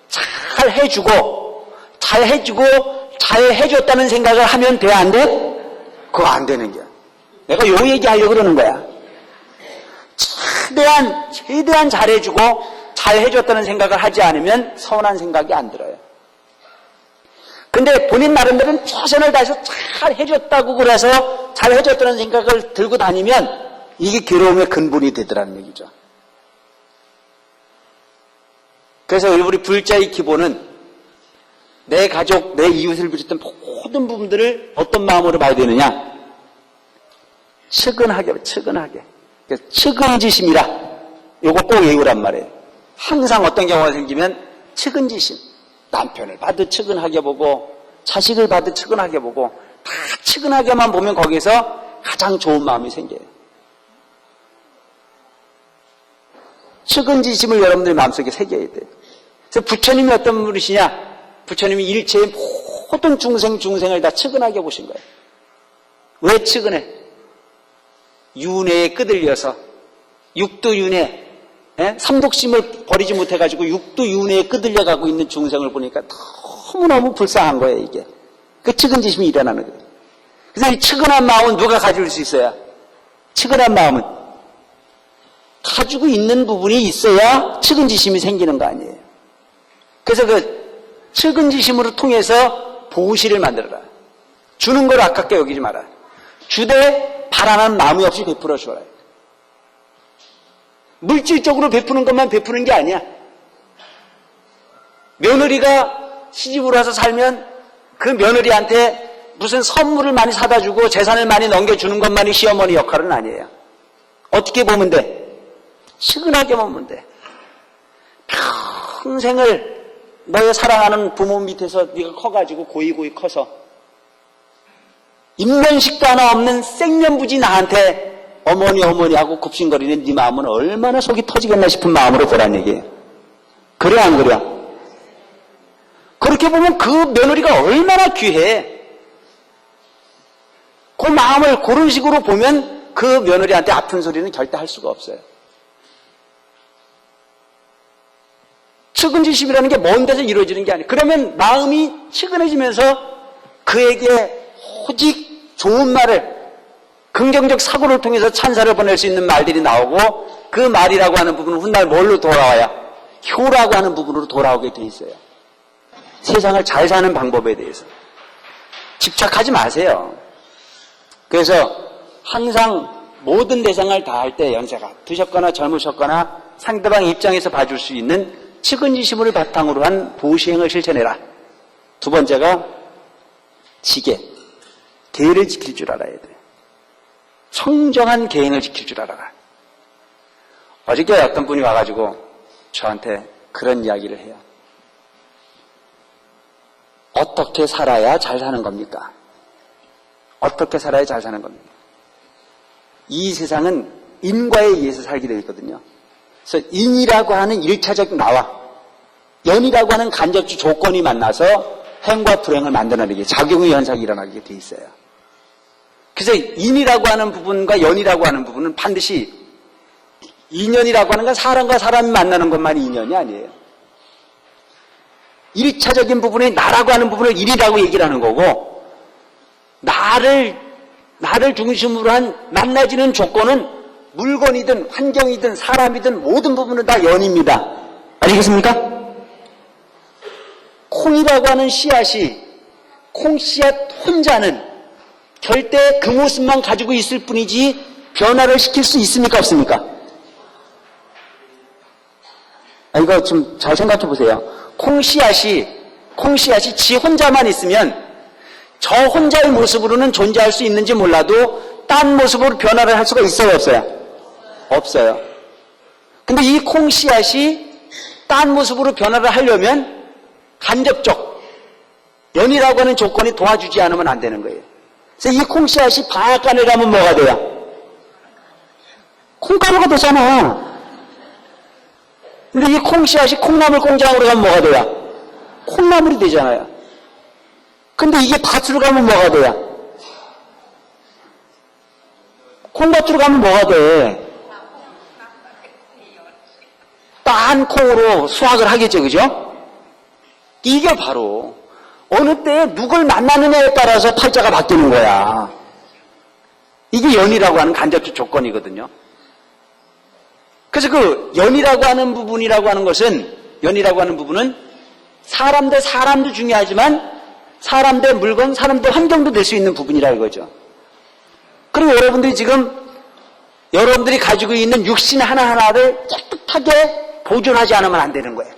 잘 해주고 잘 해줬다는 생각을 하면 돼, 안 돼? 그거 안 되는 겨. 내가 요 얘기 하려고 그러는 거야. 최대한 잘해주고 잘 해줬다는 생각을 하지 않으면 서운한 생각이 안 들어요. 근데 본인 나름대로는 최선을 다해서 잘 해줬다고 그래서 잘 해줬다는 생각을 들고 다니면 이게 괴로움의 근본이 되더라는 얘기죠. 그래서 우리 불자의 기본은 내 가족, 내 이웃을 비롯한 모든 부분들을 어떤 마음으로 봐야 되느냐? 측은하게. 측은지심이라. 요거 꼭 외우란 말이에요. 항상 어떤 경우가 생기면 측은지심. 남편을 봐도 측은하게 보고 자식을 봐도 측은하게 보고 다 측은하게만 보면 거기서 가장 좋은 마음이 생겨요. 측은지심을 여러분들이 마음속에 새겨야 돼요. 그래서 부처님이 어떤 분이시냐? 부처님이 일체의 모든 중생을 다 측은하게 보신 거예요. 왜 측은해? 윤회에 끄들려서 육도윤회, 삼독심을 버리지 못해가지고 육도윤회에 끄들려가고 있는 중생을 보니까 너무너무 불쌍한 거예요, 이게. 그 측은지심이 일어나는 거예요. 그래서 이 측은한 마음은 누가 가질 수 있어야? 측은한 마음은 가지고 있는 부분이 있어야 측은지심이 생기는 거 아니에요. 그래서 그 측은지심으로 통해서 보시를 만들어라. 주는 걸 아깝게 여기지 마라. 주되 바라는 마음이 없이 베풀어 주어라. 물질적으로 베푸는 것만 베푸는 게 아니야. 며느리가 시집을 와서 살면 그 며느리한테 무슨 선물을 많이 사다 주고 재산을 많이 넘겨주는 것만이 시어머니 역할은 아니에요. 어떻게 보면 돼? 측은하게 보면 돼. 평생을 너의 사랑하는 부모 밑에서 네가 커가지고 고이 커서 인면식도 하나 없는 생면부지 나한테 어머니 하고 굽신거리는 네 마음은 얼마나 속이 터지겠나 싶은 마음으로 보란 얘기예요. 그래 안 그래? 그렇게 보면 그 며느리가 얼마나 귀해. 그 마음을 그런 식으로 보면 그 며느리한테 아픈 소리는 절대 할 수가 없어요. 측은지심이라는 게 먼 데서 이루어지는 게 아니에요. 그러면 마음이 측은해지면서 그에게 오직 좋은 말을, 긍정적 사고를 통해서 찬사를 보낼 수 있는 말들이 나오고 그 말이라고 하는 부분은 훗날 뭘로 돌아와야? 효라고 하는 부분으로 돌아오게 돼 있어요. 세상을 잘 사는 방법에 대해서 집착하지 마세요. 그래서 항상 모든 대상을 다 할 때 연세가 드셨거나 젊으셨거나 상대방 입장에서 봐줄 수 있는 측은지심을 바탕으로 한 보시행을 실천해라. 두 번째가 지계, 계를 지킬 줄 알아야 돼. 청정한 계행을 지킬 줄 알아라. 어저께 어떤 분이 와가지고 저한테 그런 이야기를 해요. 어떻게 살아야 잘 사는 겁니까? 어떻게 살아야 잘 사는 겁니까? 이 세상은 인과에 의해서 살게 되어 있거든요. 그래서 인이라고 하는 1차적 나와 연이라고 하는 간접적 조건이 만나서 행과 불행을 만들어내는 게 작용의 현상이 일어나게 되어 있어요. 그래서 인이라고 하는 부분과 연이라고 하는 부분은 반드시 인연이라고 하는 건 사람과 사람이 만나는 것만이 인연이 아니에요. 1차적인 부분이 나라고 하는 부분을 인이라고 얘기를 하는 거고 나를 중심으로 한 만나지는 조건은 물건이든 환경이든 사람이든 모든 부분은 다 연입니다. 아시겠습니까? 콩이라고 하는 씨앗이 콩씨앗 혼자는 절대 그 모습만 가지고 있을 뿐이지 변화를 시킬 수 있습니까? 없습니까? 이거 좀 잘 생각해 보세요. 콩씨앗이 지 혼자만 있으면 저 혼자의 모습으로는 존재할 수 있는지 몰라도 딴 모습으로 변화를 할 수가 있어요? 없어요? 없어요. 근데 이 콩씨앗이 딴 모습으로 변화를 하려면 간접적 연이라고 하는 조건이 도와주지 않으면 안 되는 거예요. 그래서 이 콩씨앗이 방앗간에 가면 뭐가 돼요? 콩가루가 되잖아. 근데 이 콩씨앗이 콩나물 공장으로 가면 뭐가 돼요? 콩나물이 되잖아요. 근데 이게 밭으로 가면 뭐가 돼요? 콩밭으로 가면 뭐가 돼? 딴 콩으로 수확을 하겠죠, 그죠? 이게 바로 어느 때에 누굴 만나느냐에 따라서 팔자가 바뀌는 거야. 이게 연이라고 하는 간접적 조건이거든요. 그래서 그 연이라고 하는 부분이라고 하는 것은 연이라고 하는 부분은 사람 대 사람도 중요하지만 사람 대 물건, 사람 대 환경도 될 수 있는 부분이라 이거죠. 그리고 여러분들이 지금 여러분들이 가지고 있는 육신 하나하나를 깨끗하게 보존하지 않으면 안 되는 거예요.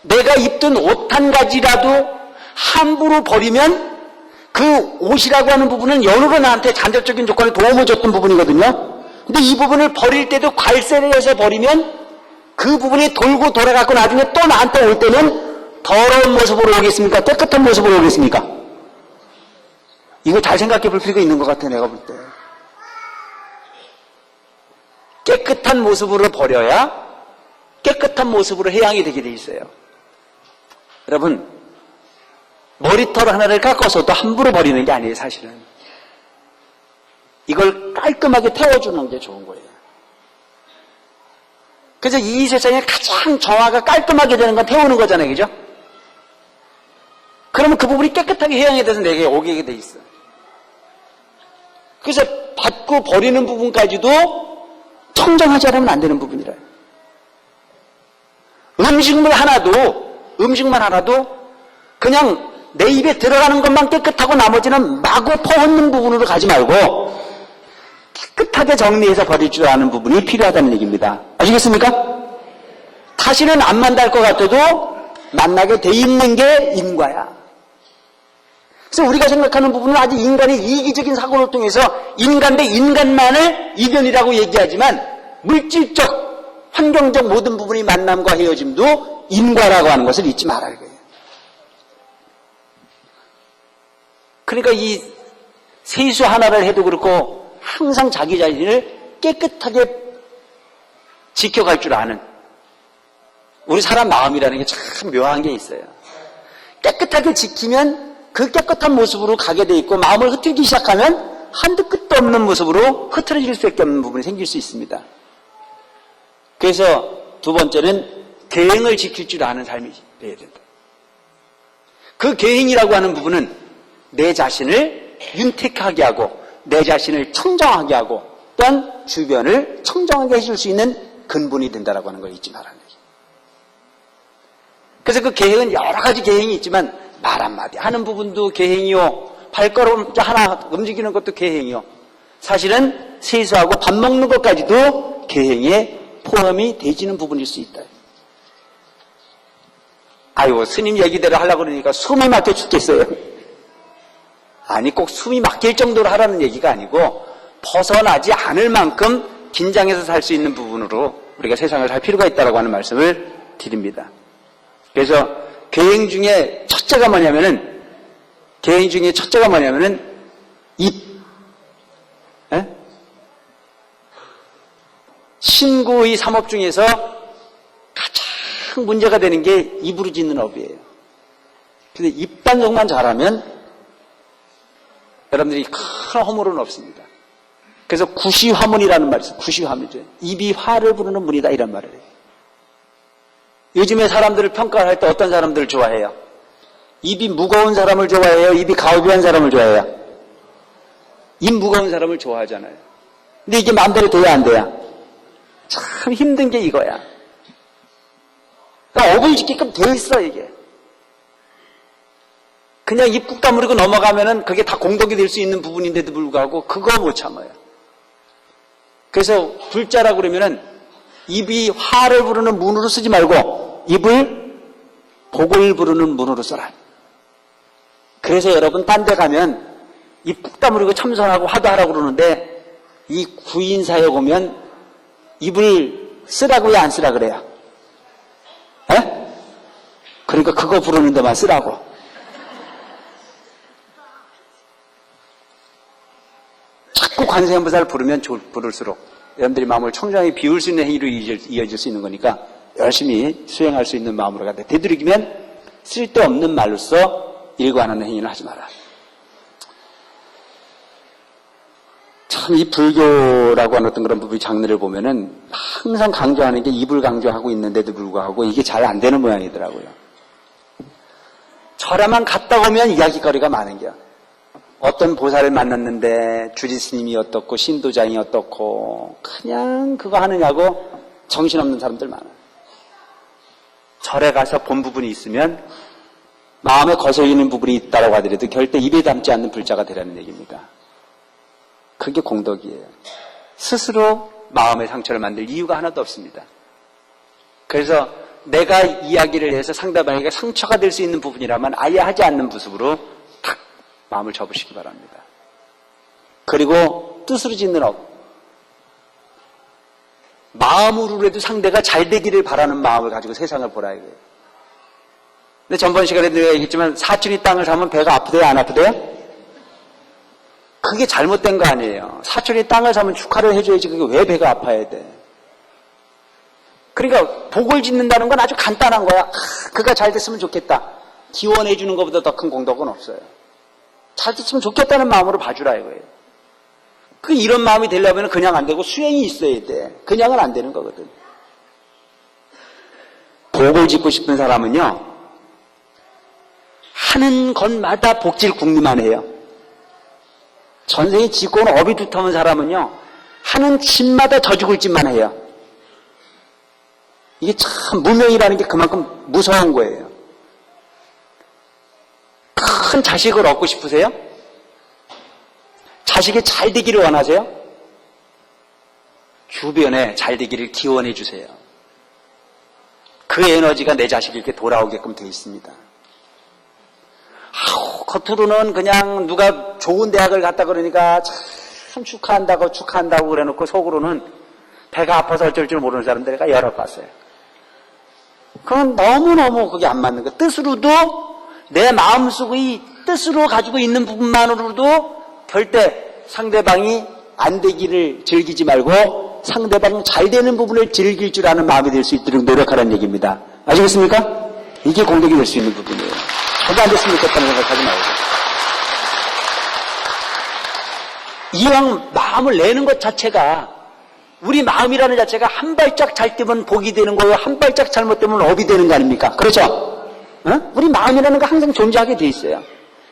내가 입던 옷 한 가지라도 함부로 버리면 그 옷이라고 하는 부분은 연으로 나한테 간접적인 조건에 도움을 줬던 부분이거든요. 근데 이 부분을 버릴 때도 괄세를 해서 버리면 그 부분이 돌고 돌아가고 나중에 또 나한테 올 때는 더러운 모습으로 오겠습니까? 깨끗한 모습으로 오겠습니까? 이거 잘 생각해 볼 필요가 있는 것 같아, 내가 볼 때. 깨끗한 모습으로 버려야 깨끗한 모습으로 해양이 되게 돼 있어요. 여러분, 머리털 하나를 깎아서도 함부로 버리는 게 아니에요, 사실은. 이걸 깔끔하게 태워주는 게 좋은 거예요. 그래서 이 세상에 가장 정화가 깔끔하게 되는 건 태우는 거잖아요, 그죠? 그러면 그 부분이 깨끗하게 해양에 대해서 내게 오게 돼 있어. 그래서 받고 버리는 부분까지도 청정하지 않으면 안 되는 부분이라요. 음식만 하나도 그냥 내 입에 들어가는 것만 깨끗하고 나머지는 마구 퍼붓는 부분으로 가지 말고 깨끗하게 정리해서 버릴 줄 아는 부분이 필요하다는 얘기입니다. 아시겠습니까? 다시는 안 만날 것 같아도 만나게 돼 있는 게 인과야. 그래서 우리가 생각하는 부분은 아직 인간의 이기적인 사고를 통해서 인간 대 인간만을 이견이라고 얘기하지만 물질적, 환경적 모든 부분이 만남과 헤어짐도 인과라고 하는 것을 잊지 말아야 해요. 그러니까 이 세수 하나를 해도 그렇고 항상 자기 자신을 깨끗하게 지켜갈 줄 아는 우리 사람 마음이라는 게 참 묘한 게 있어요. 깨끗하게 지키면 그 깨끗한 모습으로 가게 돼 있고 마음을 흐트리기 시작하면 한도 끝도 없는 모습으로 흐트러질 수밖에 없는 부분이 생길 수 있습니다. 그래서 두 번째는 계행을 지킬 줄 아는 삶이 돼야 된다. 그 계행이라고 하는 부분은 내 자신을 윤택하게 하고 내 자신을 청정하게 하고 또한 주변을 청정하게 해줄 수 있는 근본이 된다라고 하는 걸 잊지 말아야 돼요. 그래서 그 계행은 여러 가지 계행이 있지만 말 한마디 하는 부분도 계행이요. 발걸음 하나 움직이는 것도 계행이요. 사실은 세수하고 밥 먹는 것까지도 계행에 포함이 되지는 부분일 수 있다. 아이고 스님 얘기대로 하려고 그러니까 숨이 막혀 죽겠어요. 아니 꼭 숨이 막힐 정도로 하라는 얘기가 아니고 벗어나지 않을 만큼 긴장해서 살 수 있는 부분으로 우리가 세상을 살 필요가 있다고 하는 말씀을 드립니다. 그래서 계행 중에 첫째가 뭐냐면은 입. 에? 신구의 삼업 중에서 가장 문제가 되는 게 입으로 짓는 업이에요. 근데 입단속만 잘하면 여러분들이 큰 허물은 없습니다. 그래서 구시화문이라는 말이 있어요. 구시화문이죠. 입이 화를 부르는 문이다 이런 말을 해요. 요즘에 사람들을 평가할 때 어떤 사람들을 좋아해요? 입이 무거운 사람을 좋아해요? 입이 가오비한 사람을 좋아해요? 입 무거운 사람을 좋아하잖아요. 근데 이게 마음대로 돼야 안 돼야? 참 힘든 게 이거야. 그러니까 업을 짓게끔 돼 있어 이게. 그냥 입 꾹 다물고 넘어가면은 그게 다 공덕이 될 수 있는 부분인데도 불구하고 그거 못 참아요. 그래서 불자라고 그러면은 입이 화를 부르는 문으로 쓰지 말고 입을 복을 부르는 문으로 써라. 그래서 여러분 딴 데 가면 입 꾹 다물고 참선하고 화도하라고 그러는데 이 구인사에 보면 입을 쓰라고 왜 안 쓰라 그래요? 에? 그러니까 그거 부르는 데만 쓰라고. 자꾸 관세음보살을 부르면 부를수록 여러분들이 마음을 청정하게 비울 수 있는 행위로 이어질 수 있는 거니까 열심히 수행할 수 있는 마음으로 가다 되도록이면 쓸데없는 말로써 일관하는 행위는 하지 마라. 참 이 불교라고 하는 어떤 그런 부분의 장르를 보면은 항상 강조하는 게 입을 강조하고 있는데도 불구하고 이게 잘 안 되는 모양이더라고요. 절에만 갔다 오면 이야기거리가 많은 게요. 어떤 보살을 만났는데 주지스님이 어떻고 신도장이 어떻고 그냥 그거 하느냐고 정신없는 사람들 많아요. 절에 가서 본 부분이 있으면 마음에 거슬리는 부분이 있다고 하더라도 절대 입에 담지 않는 불자가 되라는 얘기입니다. 그게 공덕이에요. 스스로 마음의 상처를 만들 이유가 하나도 없습니다. 그래서 내가 이야기를 해서 상대방에게 상처가 될 수 있는 부분이라면 아예 하지 않는 모습으로 탁 마음을 접으시기 바랍니다. 그리고 뜻으로 짓는 업. 마음으로라도 상대가 잘 되기를 바라는 마음을 가지고 세상을 보라 이거예요. 근데 전번 시간에도 얘기했지만 사촌이 땅을 사면 배가 아프대요? 안 아프대요? 그게 잘못된 거 아니에요. 사촌이 땅을 사면 축하를 해줘야지 그게 왜 배가 아파야 돼? 그러니까 복을 짓는다는 건 아주 간단한 거야. 그가 잘 됐으면 좋겠다. 기원해 주는 것보다 더 큰 공덕은 없어요. 잘 됐으면 좋겠다는 마음으로 봐주라 이거예요. 이런 마음이 되려면 그냥 안 되고 수행이 있어야 돼. 그냥은 안 되는 거거든. 복을 짓고 싶은 사람은요, 하는 것마다 복질 궁리만 해요. 전생에 짓고는 업이 두터운 사람은요, 하는 짓마다 더 죽을 짓만 해요. 이게 참 무명이라는 게 그만큼 무서운 거예요. 큰 자식을 얻고 싶으세요? 자식이 잘 되기를 원하세요? 주변에 잘 되기를 기원해 주세요. 그 에너지가 내 자식에게 돌아오게끔 되어 있습니다. 겉으로는 그냥 누가 좋은 대학을 갔다 그러니까 참 축하한다고 그래놓고 속으로는 배가 아파서 어쩔 줄 모르는 사람들 내가 여러 봤어요. 그건 너무너무 그게 안 맞는 거예요. 뜻으로도 내 마음속의 뜻으로 가지고 있는 부분만으로도 절대 상대방이 안 되기를 즐기지 말고 상대방이 잘 되는 부분을 즐길 줄 아는 마음이 될 수 있도록 노력하라는 얘기입니다. 아시겠습니까? 이게 공덕이 될 수 있는 부분이에요. 저도 안 됐으면 좋겠다는 생각하지 말고. 이왕 마음을 내는 것 자체가 우리 마음이라는 자체가 한 발짝 잘 뛰면 복이 되는 거예요. 한 발짝 잘못되면 업이 되는 거 아닙니까? 그렇죠? 어? 우리 마음이라는 거 항상 존재하게 돼 있어요.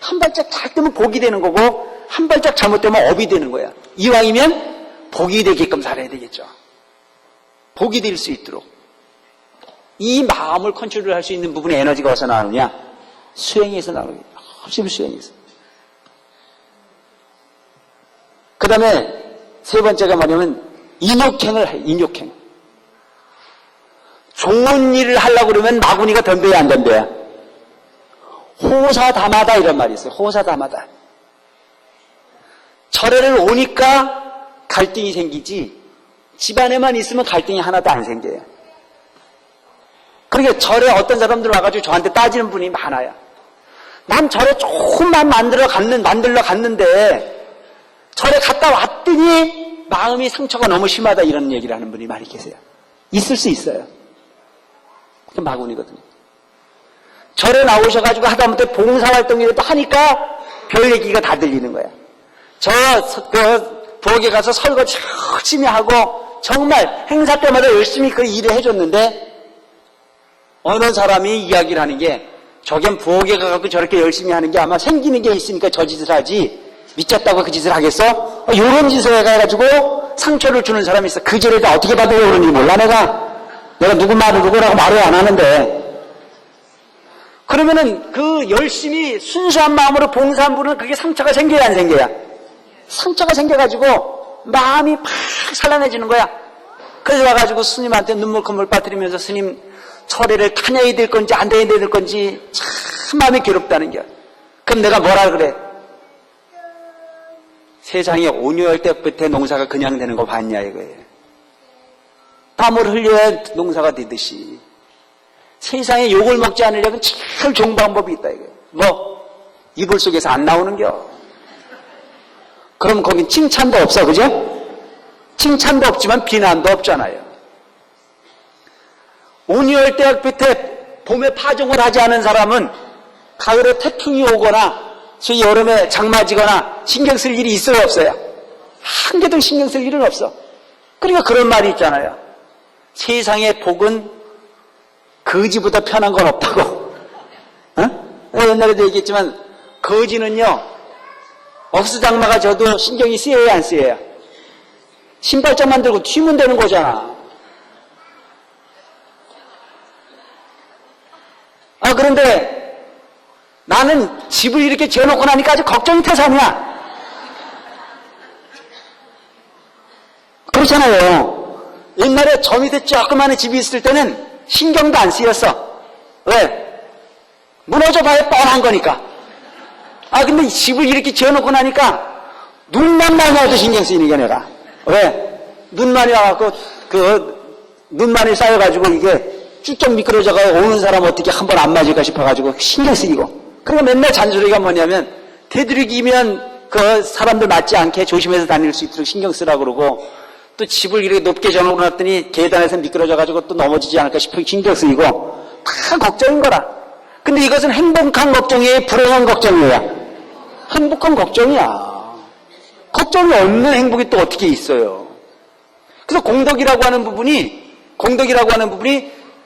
한 발짝 잘 뛰면 복이 되는 거고 한 발짝 잘못되면 업이 되는 거야. 이왕이면 복이 되게끔 살아야 되겠죠. 복이 될 수 있도록. 이 마음을 컨트롤할 수 있는 부분의 에너지가 어디서 나오느냐? 수행에서 나오겠죠. 열심히 수행에서. 그 다음에 세 번째가 뭐냐면 인욕행을 해. 인욕행. 좋은 일을 하려고 그러면 마구니가 덤벼야 안 덤벼야? 호사다마다 이런 말이 있어요. 호사다마다. 절에를 오니까 갈등이 생기지 집안에만 있으면 갈등이 하나도 안 생겨요. 그러니까 절에 어떤 사람들 와가지고 저한테 따지는 분이 많아요. 난 절에 조금만 만들러 갔는데 절에 갔다 왔더니 마음이 상처가 너무 심하다 이런 얘기를 하는 분이 많이 계세요. 있을 수 있어요. 그게 마군이거든요. 절에 나오셔가지고 하다못해 봉사활동이라도 하니까 별 얘기가 다 들리는 거야. 부엌에 가서 설거지 열심히 하고 정말 행사 때마다 열심히 그 일을 해줬는데 어느 사람이 이야기를 하는 게 저겐 부엌에 가서 저렇게 열심히 하는 게 아마 생기는 게 있으니까 저 짓을 하지 미쳤다고 그 짓을 하겠어? 이런 짓을 해가지고 상처를 주는 사람이 있어. 그 절에도 어떻게 받아야 그런지 몰라 내가 누구 말을 누구라고 말을 안 하는데 그러면은 그 열심히 순수한 마음으로 봉사한 분은 그게 상처가 생겨야 안 생겨야? 상처가 생겨가지고 마음이 팍 산란해지는 거야. 그래서 와가지고 스님한테 눈물콧물 빠뜨리면서 스님 철회를 타녀야 될 건지 안 타녀야 될 건지 참 마음이 괴롭다는 게. 그럼 내가 뭐라 그래? 세상에 온유열대끝에 농사가 그냥 되는 거 봤냐 이거예요. 땀을 흘려야 농사가 되듯이 세상에 욕을 먹지 않으려면 제일 좋은 방법이 있다 이거예요. 뭐 이불 속에서 안 나오는겨. 그럼 거긴 칭찬도 없어, 그죠? 칭찬도 없지만 비난도 없잖아요. 온유열대학빛에 봄에 파종을 하지 않은 사람은 가을에 태풍이 오거나 여름에 장마지거나 신경 쓸 일이 있어요, 없어요? 한 개도 신경 쓸 일은 없어. 그러니까 그런 말이 있잖아요. 세상의 복은 거지보다 편한 건 없다고. 어? 옛날에도 얘기했지만 거지는요 억수장마가 져도 신경이 쓰여야 안 쓰여요? 신발장만 들고 튀면 되는 거잖아. 그런데 나는 집을 이렇게 지어놓고 나니까 아주 걱정이 태산이야. 그렇잖아요. 옛날에 저 밑에 조그마한 집이 있을 때는 신경도 안 쓰였어. 왜? 무너져 봐야 뻔한 거니까. 근데 집을 이렇게 지어놓고 나니까 눈만 많이 와도 신경 쓰이는 게 내가. 왜? 눈만이 와갖고 눈만이 쌓여가지고 이게 쭉 미끄러져가지고 오는 사람 어떻게 한 번 안 맞을까 싶어가지고 신경 쓰이고. 그리고 맨날 잔소리가 뭐냐면 되도록이면 그 사람들 맞지 않게 조심해서 다닐 수 있도록 신경 쓰라고 그러고 또 집을 이렇게 높게 정하고 놨더니 계단에서 미끄러져가지고 또 넘어지지 않을까 싶어 신경 쓰이고 다 걱정인 거라. 근데 이것은 행복한 걱정이에요? 불행한 걱정이에요? 행복한 걱정이야. 걱정이 없는 행복이 또 어떻게 있어요? 그래서 공덕이라고 하는 부분이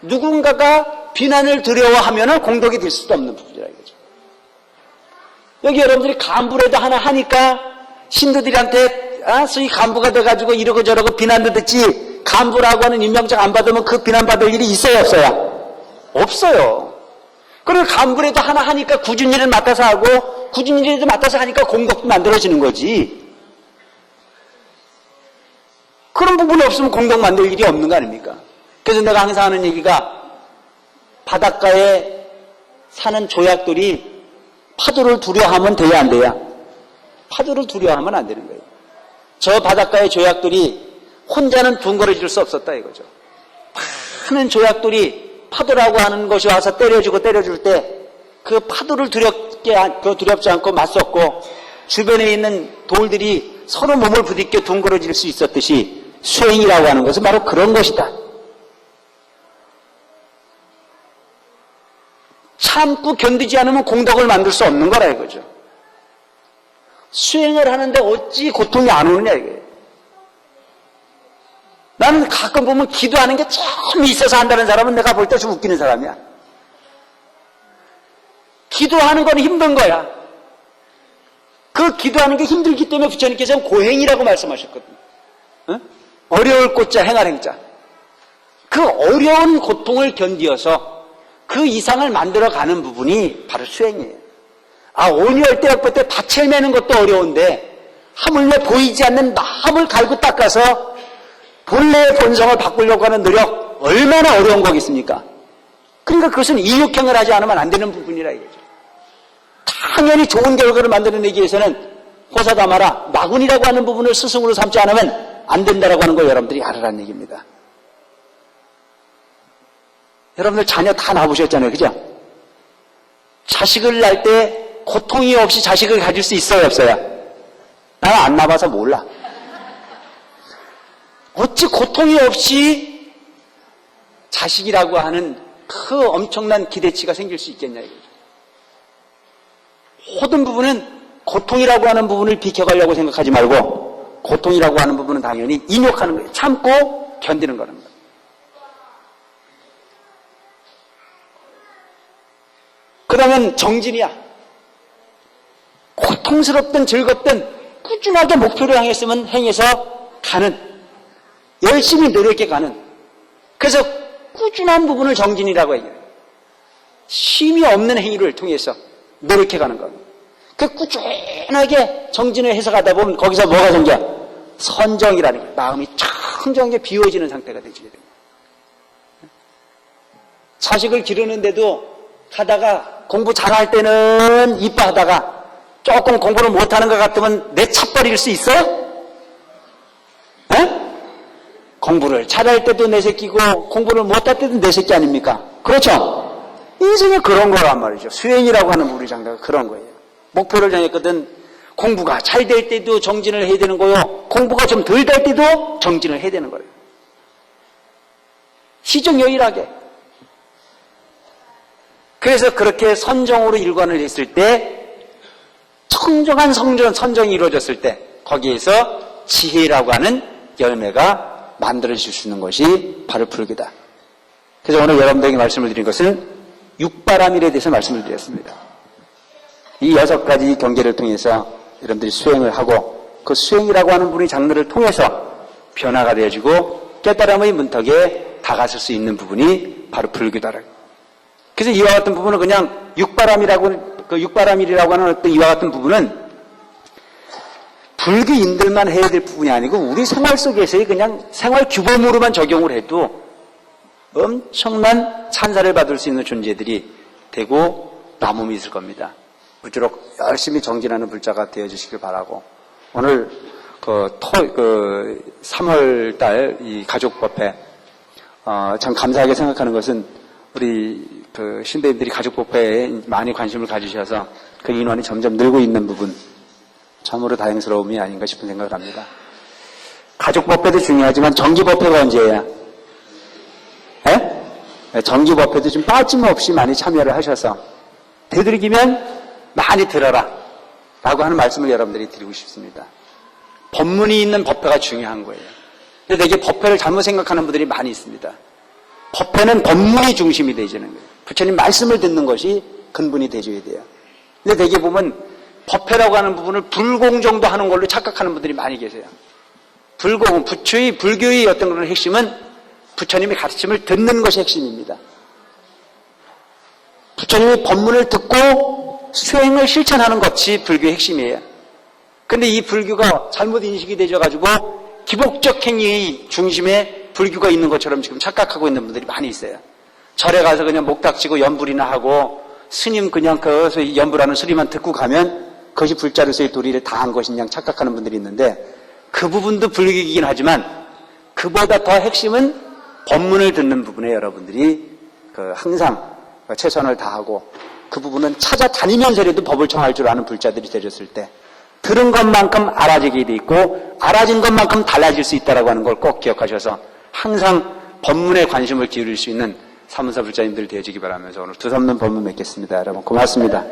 누군가가 비난을 두려워하면 공덕이 될 수도 없는 부분이라 이거죠. 여기 여러분들이 간부라도 하나 하니까 신도들한테 소위 간부가 돼가지고 이러고 저러고 비난도 듣지 간부라고 하는 임명장 안 받으면 그 비난받을 일이 있어요 없어요? 없어요. 그리고 간부라도 하나 하니까 굳은 일을 맡아서 하고 굳은 일을 맡아서 하니까 공덕도 만들어지는 거지. 그런 부분이 없으면 공덕 만들 일이 없는 거 아닙니까? 그래서 내가 항상 하는 얘기가 바닷가에 사는 조약돌이 파도를 두려워하면 돼야 안 돼야? 파도를 두려워하면 안 되는 거예요. 저 바닷가의 조약돌이 혼자는 둥그러질 수 없었다 이거죠. 많은 조약돌이 파도라고 하는 것이 와서 때려줄 때 그 파도를 두렵지 않고 맞섰고 주변에 있는 돌들이 서로 몸을 부딪혀 둥그러질 수 있었듯이 수행이라고 하는 것은 바로 그런 것이다. 참고 견디지 않으면 공덕을 만들 수 없는 거라 이거죠. 수행을 하는데 어찌 고통이 안 오느냐 이거예요. 나는 가끔 보면 기도하는 게 좀 있어서 한다는 사람은 내가 볼 때 좀 웃기는 사람이야. 기도하는 건 힘든 거야. 그 기도하는 게 힘들기 때문에 부처님께서는 고행이라고 말씀하셨거든요. 어? 어려울 꽃자 행할 행자. 그 어려운 고통을 견디어서 그 이상을 만들어가는 부분이 바로 수행이에요. 온유열대학부 때 밭을 매는 것도 어려운데 하물며 보이지 않는 마음을 갈고 닦아서 본래의 본성을 바꾸려고 하는 노력 얼마나 어려운 거겠습니까? 그러니까 그것은 인육행을 하지 않으면 안 되는 부분이라 이거죠. 당연히 좋은 결과를 만들어내기 위해서는 호사다마라 마군이라고 하는 부분을 스승으로 삼지 않으면 안 된다라고 하는 걸 여러분들이 알으라는 얘기입니다. 여러분들 자녀 다 낳아보셨잖아요. 그죠? 자식을 낳을 때 고통이 없이 자식을 가질 수 있어요, 없어요? 나는 안 낳아봐서 몰라. 어찌 고통이 없이 자식이라고 하는 그 엄청난 기대치가 생길 수 있겠냐 이거죠. 모든 부분은 고통이라고 하는 부분을 비켜가려고 생각하지 말고 고통이라고 하는 부분은 당연히 인욕하는 거예요. 참고 견디는 거는 거예요. 그 다음엔 정진이야. 고통스럽든 즐겁든 꾸준하게 목표를 향했으면 행해서 가는, 열심히 노력해 가는, 그래서 꾸준한 부분을 정진이라고 해요. 쉼이 없는 행위를 통해서 노력해 가는 겁니다. 그 꾸준하게 정진을 해서 가다 보면 거기서 뭐가 생겨? 선정이라는 게, 마음이 청정하게 비워지는 상태가 되게 됩니다. 자식을 기르는데도 가다가 공부 잘할 때는 이뻐하다가 조금 공부를 못하는 것 같으면 내 차버릴 수 있어요? 에? 공부를 잘할 때도 내 새끼고 공부를 못할 때도 내 새끼 아닙니까? 그렇죠? 인생이 그런 거란 말이죠. 수행이라고 하는 우리 장르가 그런 거예요. 목표를 정했거든 공부가 잘 될 때도 정진을 해야 되는 거요. 공부가 좀 덜 될 때도 정진을 해야 되는 거예요. 시정여일하게. 그래서 그렇게 선정으로 일관을 했을 때 청정한 선정이 이루어졌을 때 거기에서 지혜라고 하는 열매가 만들어질 수 있는 것이 바로 불교다. 그래서 오늘 여러분들에게 말씀을 드린 것은 육바라밀에 대해서 말씀을 드렸습니다. 이 6가지 경계를 통해서 여러분들이 수행을 하고 그 수행이라고 하는 분의 장르를 통해서 변화가 되어지고 깨달음의 문턱에 다가설 수 있는 부분이 바로 불교다라고. 그래서 이와 같은 부분은 그냥 육바라밀이라고 하는 어떤 이와 같은 부분은 불교인들만 해야 될 부분이 아니고 우리 생활 속에서의 그냥 생활 규범으로만 적용을 해도 엄청난 찬사를 받을 수 있는 존재들이 되고 남음이 있을 겁니다. 무쪼록 열심히 정진하는 불자가 되어주시길 바라고, 오늘 3월달 이 가족법회 참 감사하게 생각하는 것은 우리 신대인들이 가족법회에 많이 관심을 가지셔서 그 인원이 점점 늘고 있는 부분, 참으로 다행스러움이 아닌가 싶은 생각을 합니다. 가족법회도 중요하지만 정기법회가 언제예요? 예? 정기법회도 좀 빠짐없이 많이 참여를 하셔서 되도록이면 많이 들어라 라고 하는 말씀을 여러분들이 드리고 싶습니다. 법문이 있는 법회가 중요한 거예요. 근데 되게 법회를 잘못 생각하는 분들이 많이 있습니다. 법회는 법문이 중심이 되어지는 거예요. 부처님 말씀을 듣는 것이 근본이 되어줘야 돼요. 근데 되게 보면 법회라고 하는 부분을 불공 정도 하는 걸로 착각하는 분들이 많이 계세요. 불공, 불교의 어떤 그런 핵심은 부처님의 가르침을 듣는 것이 핵심입니다. 부처님의 법문을 듣고 수행을 실천하는 것이 불교의 핵심이에요. 근데 이 불교가 잘못 인식이 되어가지고 기복적 행위의 중심에 불교가 있는 것처럼 지금 착각하고 있는 분들이 많이 있어요. 절에 가서 그냥 목닥치고 연불이나 하고 스님 그냥 거기서 연불하는 소리만 듣고 가면 그것이 불자로서의 도리를 다한 것인 양 착각하는 분들이 있는데, 그 부분도 불교이긴 하지만 그보다 더 핵심은 법문을 듣는 부분에 여러분들이 항상 최선을 다하고 그 부분은 찾아다니면서라도 법을 청할 줄 아는 불자들이 되셨을 때 들은 것만큼 알아지게 돼 있고 알아진 것만큼 달라질 수 있다고 하는 걸 꼭 기억하셔서 항상 법문에 관심을 기울일 수 있는 사문사 불자님들 되어지기 바라면서 오늘 두섬는 법문 맺겠습니다. 여러분 고맙습니다.